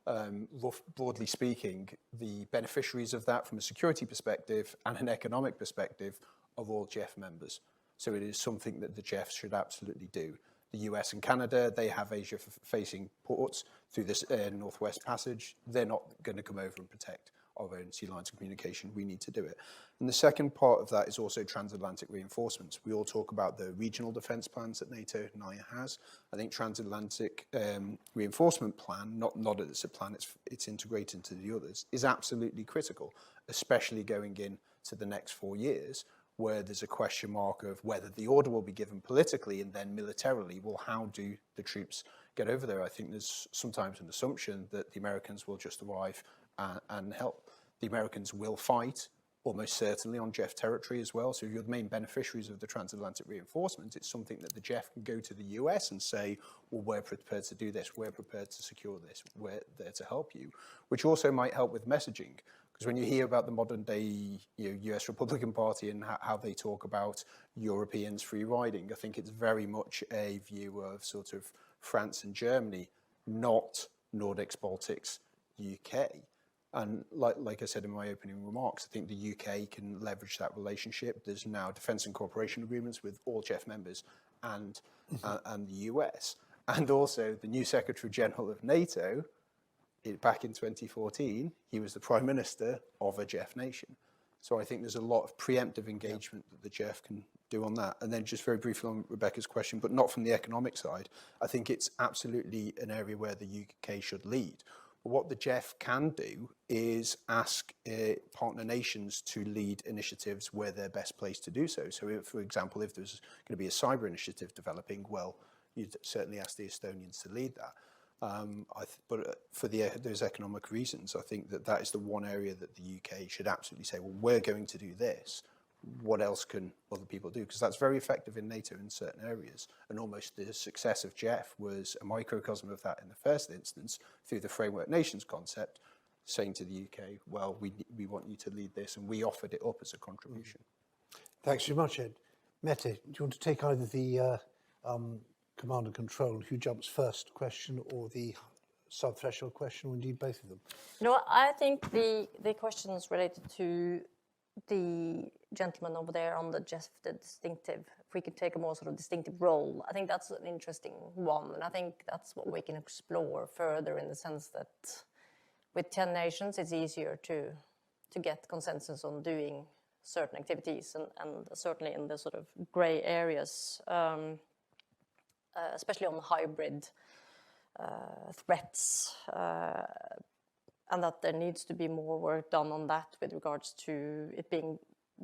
B: broadly speaking, the beneficiaries of that from a security perspective and an economic perspective are all GEF members. So it is something that the GEF should absolutely do. The US and Canada, they have Asia-facing ports through this Northwest Passage. They're not going to come over and protect our own sea lines of communication. We need to do it. And the second part of that is also transatlantic reinforcements. We all talk about the regional defence plans that NATO NIA has. I think transatlantic reinforcement plan, not as a plan, it's integrated into the others, is absolutely critical, especially going into the next 4 years, where there's a question mark of whether the order will be given politically and then militarily. Well, how do the troops get over there? I think there's sometimes an assumption that the Americans will just arrive and help. The Americans will fight, almost certainly, on GEF territory as well. So if you're the main beneficiaries of the transatlantic reinforcement, it's something that the GEF can go to the US and say, well, we're prepared to do this, we're prepared to secure this, we're there to help you, which also might help with messaging. Because when you hear about the modern day US Republican Party and how they talk about Europeans free riding, I think it's very much a view of sort of France and Germany, not Nordics, Baltics, UK. And like I said in my opening remarks, I think the UK can leverage that relationship. There's now defence and cooperation agreements with all GEF members and the US. And also the new Secretary General of NATO, back in 2014, he was the Prime Minister of a GEF nation. So I think there's a lot of preemptive engagement that the GEF can do on that. And then just very briefly on Rebecca's question, but not from the economic side, I think it's absolutely an area where the UK should lead. But what the GEF can do is ask partner nations to lead initiatives where they're best placed to do so. So if, for example, if there's going to be a cyber initiative developing, well, you'd certainly ask the Estonians to lead that. But for those economic reasons, I think that is the one area that the UK should absolutely say, well, we're going to do this. What else can other people do? Because that's very effective in NATO in certain areas. And almost the success of GEF was a microcosm of that in the first instance through the Framework Nations concept, saying to the UK, well, we want you to lead this, and we offered it up as a contribution.
A: Thanks very much, Ed. Mette, do you want to take either the command and control, who jumps first question, or the sub-threshold question, or indeed both of them?
D: No, I think the questions related to the gentleman over there on the the distinctive, if we could take a more sort of distinctive role, I think that's an interesting one. And I think that's what we can explore further, in the sense that with 10 nations, it's easier to get consensus on doing certain activities, and certainly in the sort of grey areas, especially on hybrid threats, and that there needs to be more work done on that with regards to it being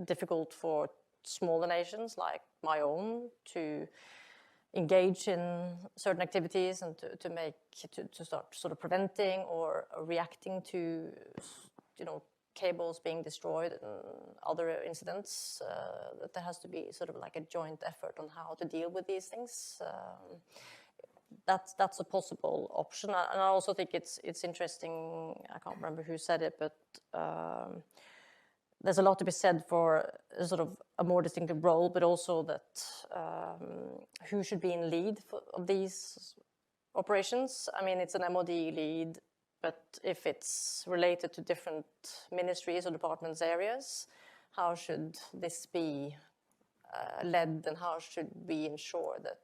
D: difficult for smaller nations like my own to engage in certain activities and to start sort of preventing or reacting to, cables being destroyed and other incidents. That there has to be sort of like a joint effort on how to deal with these things. That's a possible option, and I also think it's interesting. I can't remember who said it, but there's a lot to be said for a sort of a more distinctive role, but also that who should be in lead of these operations. I mean, it's an MOD lead, but if it's related to different ministries or departments areas, how should this be led, and how should we ensure that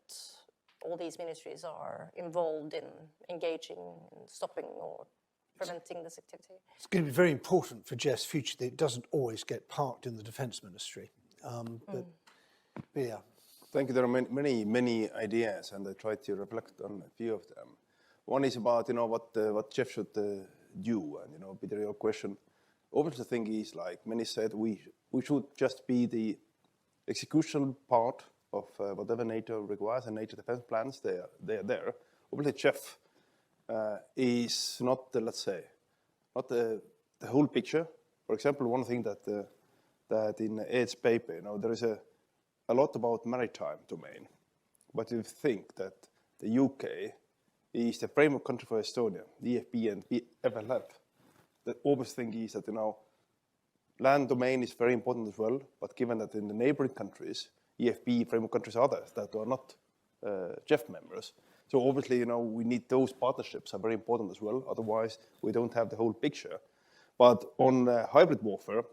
D: all these ministries are involved in engaging and stopping or preventing this activity?
A: It's going to be very important for GEF's future that it doesn't always get parked in the Defence Ministry. But yeah.
C: Thank you. There are many ideas, and I try to reflect on a few of them. One is about what GEF should do, and Peter, your question. Obviously, the thing is, like many said, we should just be the execution part of whatever NATO requires, and NATO defense plans, they are there. Obviously, GEF is not the whole picture. For example, one thing that in Ed's paper, there is a lot about maritime domain, but if you think that the UK is the framework country for Estonia, the EFB and FLF, the obvious thing is that land domain is very important as well. But given that in the neighboring countries, EFB framework countries are others that are not GEF members, So obviously, we need those partnerships are very important as well. Otherwise, we don't have the whole picture. But on hybrid warfare,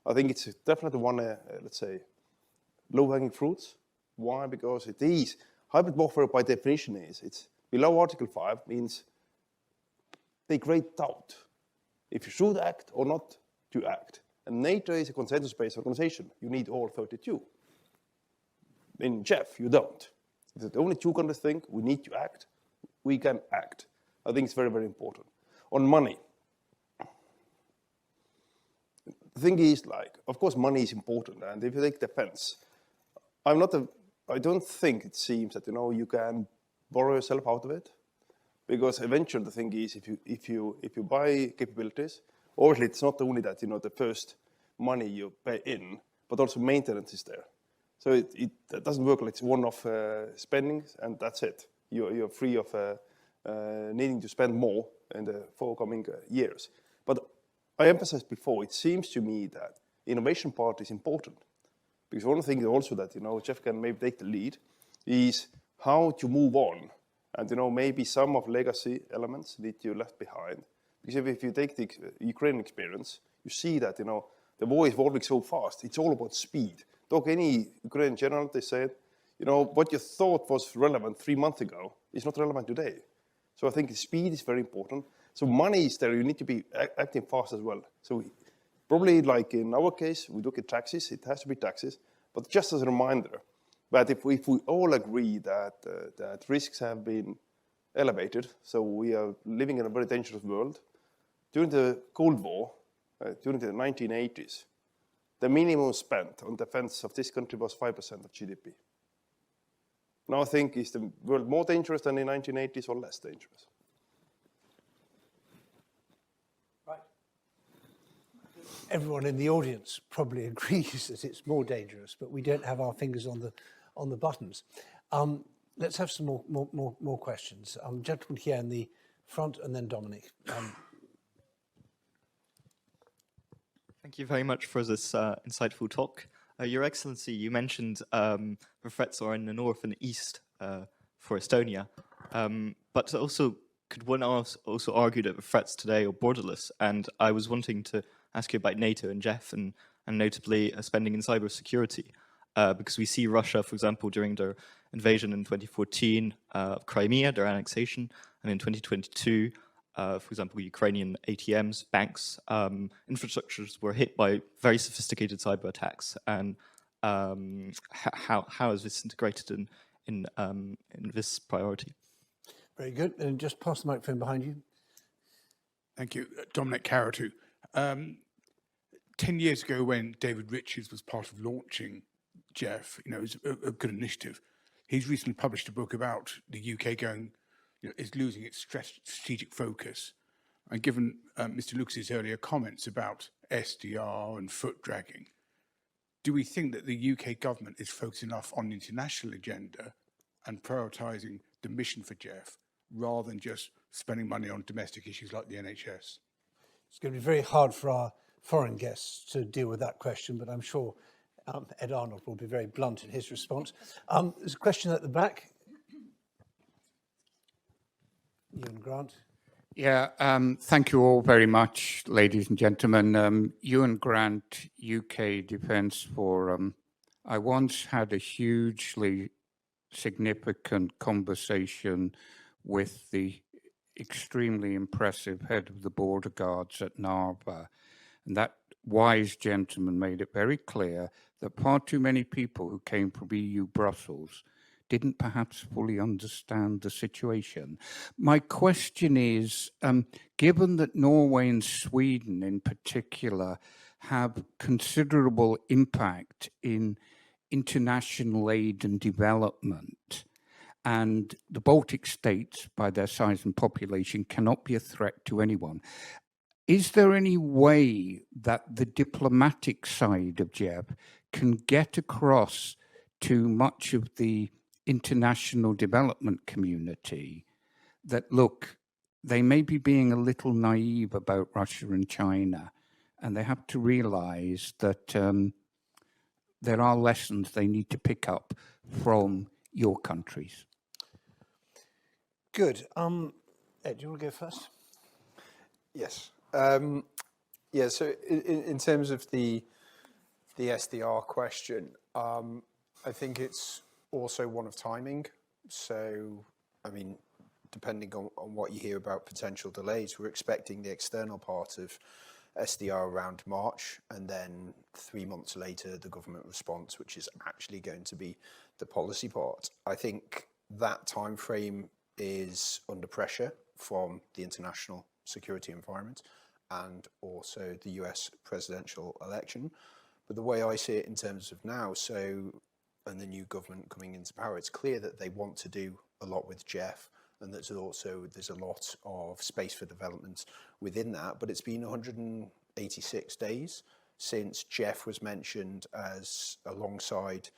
C: I think it's definitely one, let's say, low-hanging fruits. Why? Because it is, hybrid warfare by definition it's below Article 5 means they create doubt if you should act or not to act. And NATO is a consensus-based organization. You need all 32. In JEF, you don't. If the only two countries think we need to act, we can act. I think it's very, very important. On money, the thing is, of course, money is important. And if you take defense, I don't think it seems that, you can borrow yourself out of it. Because eventually the thing is, if you buy capabilities, obviously it's not only that, the first money you pay in, but also maintenance is there. So it doesn't work like it's one-off spending, and that's it. You're free of needing to spend more in the forthcoming years. But I emphasized before, it seems to me that innovation part is important. Because one thing also that, Jeff can maybe take the lead, is how to move on. And, maybe some of legacy elements need to be left behind. Because if you take the Ukrainian experience, you see that, the war is evolving so fast. It's all about speed. Talk any Ukrainian general, they said, what you thought was relevant 3 months ago is not relevant today. So I think speed is very important. So money is there. You need to be acting fast as well. So probably like in our case, we look at taxes. It has to be taxes. But just as a reminder, that if we all agree that risks have been elevated, so we are living in a very dangerous world, during the Cold War, during the 1980s, the minimum spent on defense of this country was 5% of GDP. Now I think, is the world more dangerous than in the 1980s or less dangerous?
A: Right. Everyone in the audience probably agrees that it's more dangerous, but we don't have our fingers on the buttons. Let's have some more questions. Gentleman here in the front, and then Dominic.
H: Thank you very much for this insightful talk. Your Excellency, you mentioned the threats are in the north and east for Estonia, but also could one also argue that the threats today are borderless? And I was wanting to ask you about NATO and JEF, and notably spending in cybersecurity, because we see Russia, for example, during their invasion in 2014 of Crimea, their annexation, and in 2022, for example, Ukrainian ATMs, banks, infrastructures were hit by very sophisticated cyber attacks. And how is this integrated in this priority?
A: Very good. And just pass the microphone behind you.
I: Thank you. Dominic Caratu. 10 years ago, when David Richards was part of launching JEF, it was a good initiative. He's recently published a book about the UK going, is losing its strategic focus. And given Mr. Lucas's earlier comments about SDR and foot dragging, do we think that the UK government is focused enough on the international agenda and prioritising the mission for JEF rather than just spending money on domestic issues like the NHS?
A: It's going to be very hard for our foreign guests to deal with that question, but I'm sure Ed Arnold will be very blunt in his response. There's a question at the back. Ewan Grant.
J: Yeah, thank you all very much, ladies and gentlemen. Ewan Grant, UK Defence Forum. I once had a hugely significant conversation with the extremely impressive head of the border guards at Narva, and that wise gentleman made it very clear that far too many people who came from EU Brussels didn't perhaps fully understand the situation. My question is, given that Norway and Sweden in particular have considerable impact in international aid and development, and the Baltic states, by their size and population, cannot be a threat to anyone, is there any way that the diplomatic side of JEF can get across to much of the international development community that, look, they may be being a little naive about Russia and China, and they have to realize that there are lessons they need to pick up from your countries?
A: Good. Ed, do you want to go first?
B: Yes. Yeah, so in terms of the SDR question, I think it's also one of timing. So, I mean, depending on what you hear about potential delays, we're expecting the external part of SDR around March, and then 3 months later, the government response, which is actually going to be the policy part. I think that time frame is under pressure from the international security environment and also the US presidential election. But the way I see it in terms of now, and the new government coming into power, it's clear that they want to do a lot with Jeff, and there's a lot of space for development within that. But it's been 186 days since Jeff was mentioned as alongside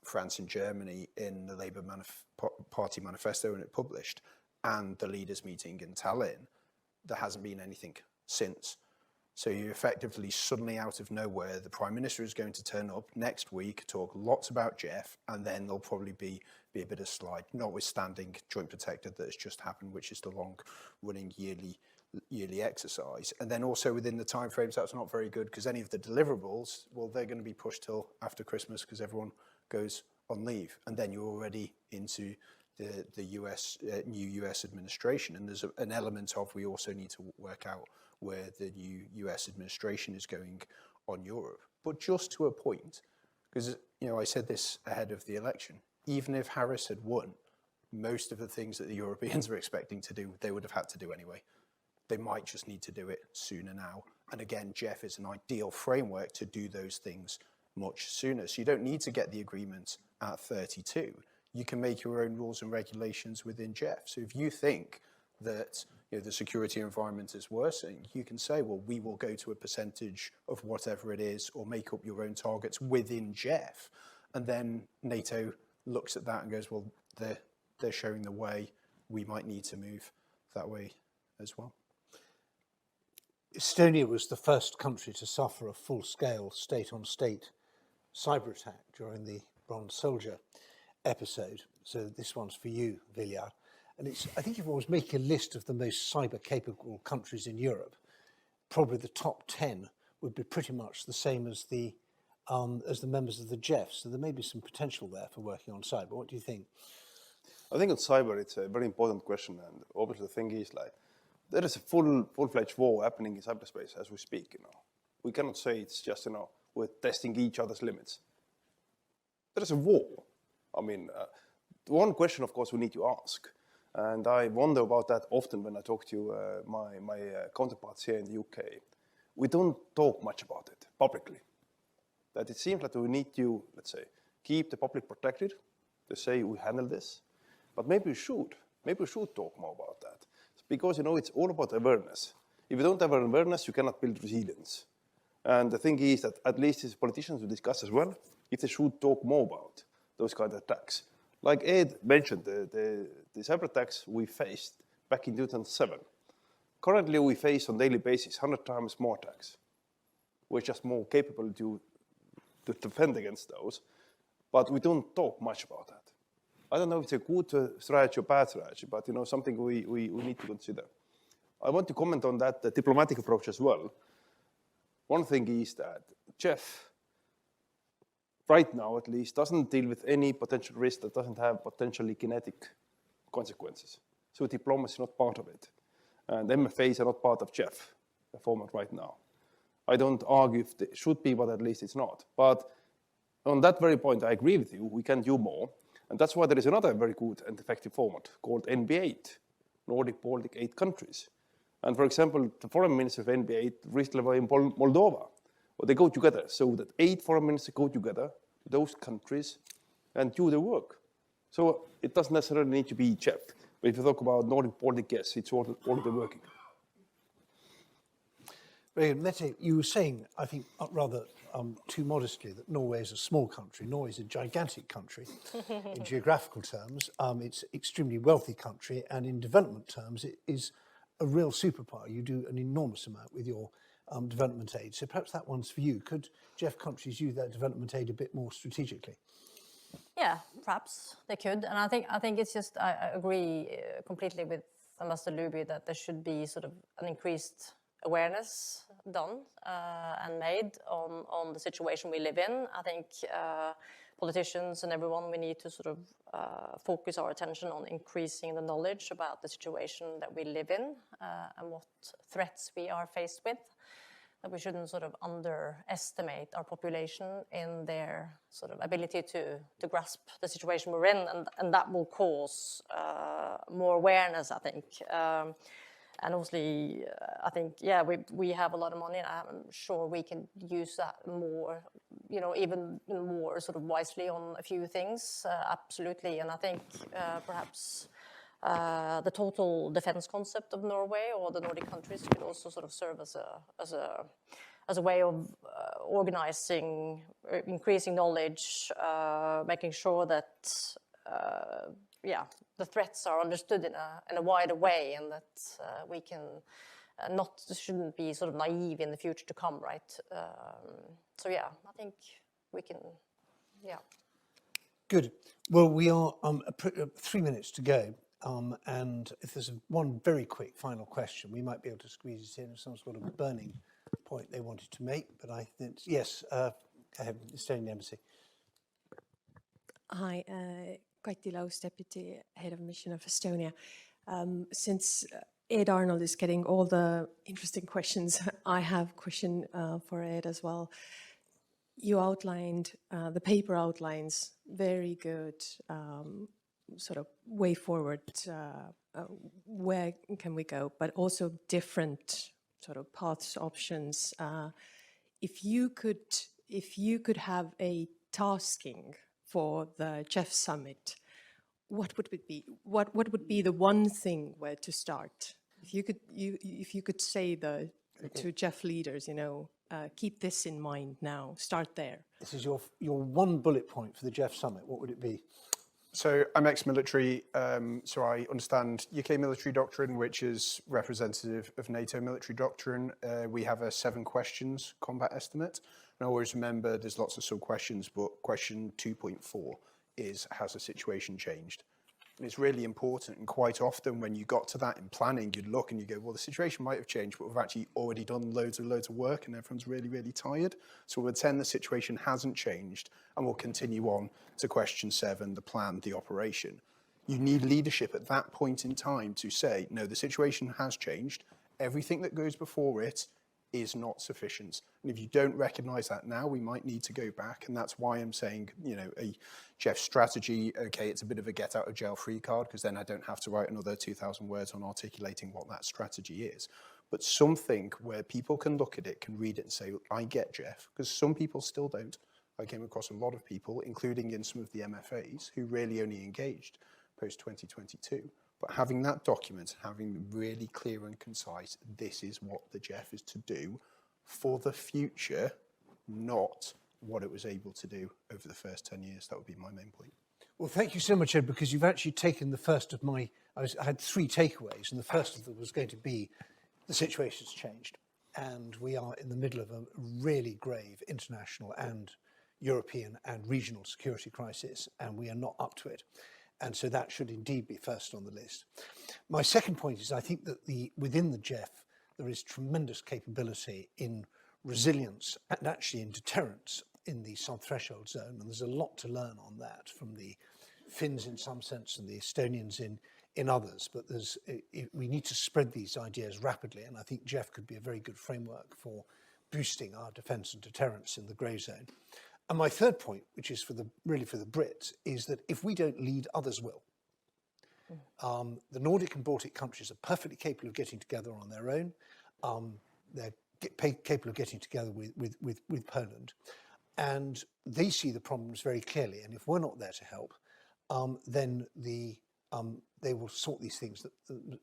B: France and Germany in the Labour Party manifesto when it published, and the leaders meeting in Tallinn. There hasn't been anything since. So you're effectively suddenly out of nowhere, the Prime Minister is going to turn up next week, talk lots about Jeff, and then there'll probably be a bit of slide, notwithstanding Joint Protected that has just happened, which is the long-running yearly exercise. And then also within the timeframes, that's not very good, because any of the deliverables, well, they're going to be pushed till after Christmas because everyone goes on leave. And then you're already into the new US administration. And there's an element of, we also need to work out where the new US administration is going on Europe. But just to a point, because, I said this ahead of the election, even if Harris had won, most of the things that the Europeans are expecting to do, they would have had to do anyway. They might just need to do it sooner now. And again, Jeff is an ideal framework to do those things much sooner. So you don't need to get the agreement at 32. You can make your own rules and regulations within Jeff. So if you think that the security environment is worsening, you can say, well, we will go to a percentage of whatever it is, or make up your own targets within Jeff. And then NATO looks at that and goes, well, they're showing the way, we might need to move that way as well.
A: Estonia was the first country to suffer a full-scale state-on-state cyber attack during the Bronze Soldier episode. So this one's for you, Viljar. And I think if I was making a list of the most cyber-capable countries in Europe, probably the top 10 would be pretty much the same as the members of the Jeff. So there may be some potential there for working on cyber. What do you think?
C: I think on cyber, it's a very important question. And obviously the thing is, there is a full-fledged war happening in cyberspace as we speak. We cannot say it's just, we're testing each other's limits. There is a war. I mean, one question, of course, we need to ask. And I wonder about that often when I talk to my counterparts here in the UK. We don't talk much about it publicly. That it seems that we need to, let's say, keep the public protected, to say we handle this. But maybe we should. Maybe we should talk more about that. Because, it's all about awareness. If you don't have awareness, you cannot build resilience. And the thing is that at least as politicians we discuss as well, if they should talk more about those kind of attacks. Like Ed mentioned, the cyber attacks we faced back in 2007. Currently, we face on a daily basis 100 times more attacks. We're just more capable to defend against those, but we don't talk much about that. I don't know if it's a good strategy or bad strategy, but something we need to consider. I want to comment on that the diplomatic approach as well. One thing is that Jeff, right now at least, doesn't deal with any potential risk that doesn't have potentially kinetic consequences. So diplomacy is not part of it. And MFAs are not part of Jeff, the format right now. I don't argue if it should be, but at least it's not. But on that very point, I agree with you, we can do more. And that's why there is another very good and effective format called NB8, Nordic, Baltic, 8 countries. And for example, the foreign minister of NB8 recently in Moldova, well, they go together so that 8 foreign ministers go together to those countries and do the work. So it doesn't necessarily need to be Jeff. But if you talk about Nordic, Baltic, yes, it's already working.
A: Very good. Mette, you were saying, I think rather too modestly, that Norway is a small country. Norway is a gigantic country in geographical terms. It's an extremely wealthy country, and in development terms, it is a real superpower. You do an enormous amount with your development aid. So perhaps that one's for you. Could Jeff countries use their development aid a bit more strategically?
D: Yeah, perhaps they could, and I think it's just I agree completely with Ambassador Lubi that there should be sort of an increased awareness done and made on the situation we live in. I think politicians and everyone, we need to sort of focus our attention on increasing the knowledge about the situation that we live in and what threats we are faced with. That we shouldn't sort of underestimate our population in their sort of ability to grasp the situation we're in, and that will cause more awareness, I think. And obviously, I think, yeah, we have a lot of money, and I'm sure we can use that more, you know, even more sort of wisely on a few things, absolutely. And I think perhaps the total defense concept of Norway or the Nordic countries could also sort of serve as a way of organizing, increasing knowledge, making sure that the threats are understood in a wider way, and that we can shouldn't be sort of naive in the future to come, right? So yeah, I think we can, yeah.
A: Good. Well, we are 3 minutes to go. And if there's one very quick final question, we might be able to squeeze it in as some sort of burning point they wanted to make. But I think, yes, I have Estonian Embassy.
K: Hi, Kati Laus, Deputy Head of Mission of Estonia. Since Ed Arnold is getting all the interesting questions, I have a question for Ed as well. You outlined, the paper outlines very good sort of way forward, where can we go, but also different sort of paths, options. If you could have a tasking for the Jeff Summit, what would it be? What would be the one thing where to start? If you could say to Jeff leaders, you know, keep this in mind now. Start there.
A: This is your one bullet point for the Jeff Summit. What would it be?
B: So I'm ex-military, so I understand UK military doctrine, which is representative of NATO military doctrine. We have a 7 questions combat estimate. And I always remember there's lots of sub-questions, but question 2.4 is, has the situation changed? And it's really important, and quite often when you got to that in planning, you'd look and you go, well, the situation might have changed, but we've actually already done loads of work and everyone's really, really tired. So we'll pretend the situation hasn't changed, and we'll continue on to question 7, the plan, the operation. You need leadership at that point in time to say, no, the situation has changed. Everything that goes before it is not sufficient. And if you don't recognise that now, we might need to go back. And that's why I'm saying, you know, a Jeff strategy, okay, it's a bit of a get out of jail free card, because then I don't have to write another 2,000 words on articulating what that strategy is. But something where people can look at it, can read it and say, I get Jeff, because some people still don't. I came across a lot of people, including in some of the MFAs, who really only engaged post-2022. But having that document, having really clear and concise, this is what the Jeff is to do for the future, not what it was able to do over the first 10 years. That would be my main point.
A: Well, thank you so much, Ed, because you've actually taken the first of my, I had 3 takeaways, and the first of them was going to be the situation's changed. And we are in the middle of a really grave international and European and regional security crisis, and we are not up to it. And so that should indeed be first on the list. My second point is I think that within the Jeff, there is tremendous capability in resilience and actually in deterrence in the sub-threshold zone. And there's a lot to learn on that from the Finns in some sense and the Estonians in others. But we need to spread these ideas rapidly. And I think Jeff could be a very good framework for boosting our defence and deterrence in the grey zone. And my third point, which is really for the Brits, is that if we don't lead, others will. The Nordic and Baltic countries are perfectly capable of getting together on their own. They're capable of getting together with Poland. And they see the problems very clearly. And if we're not there to help, then they will sort these things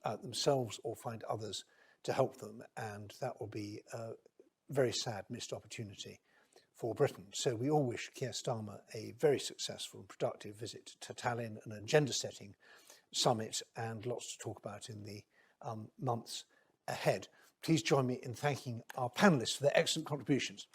A: out themselves or find others to help them. And that will be a very sad missed opportunity for Britain. So we all wish Keir Starmer a very successful and productive visit to Tallinn, an agenda-setting summit, and lots to talk about in the months ahead. Please join me in thanking our panellists for their excellent contributions.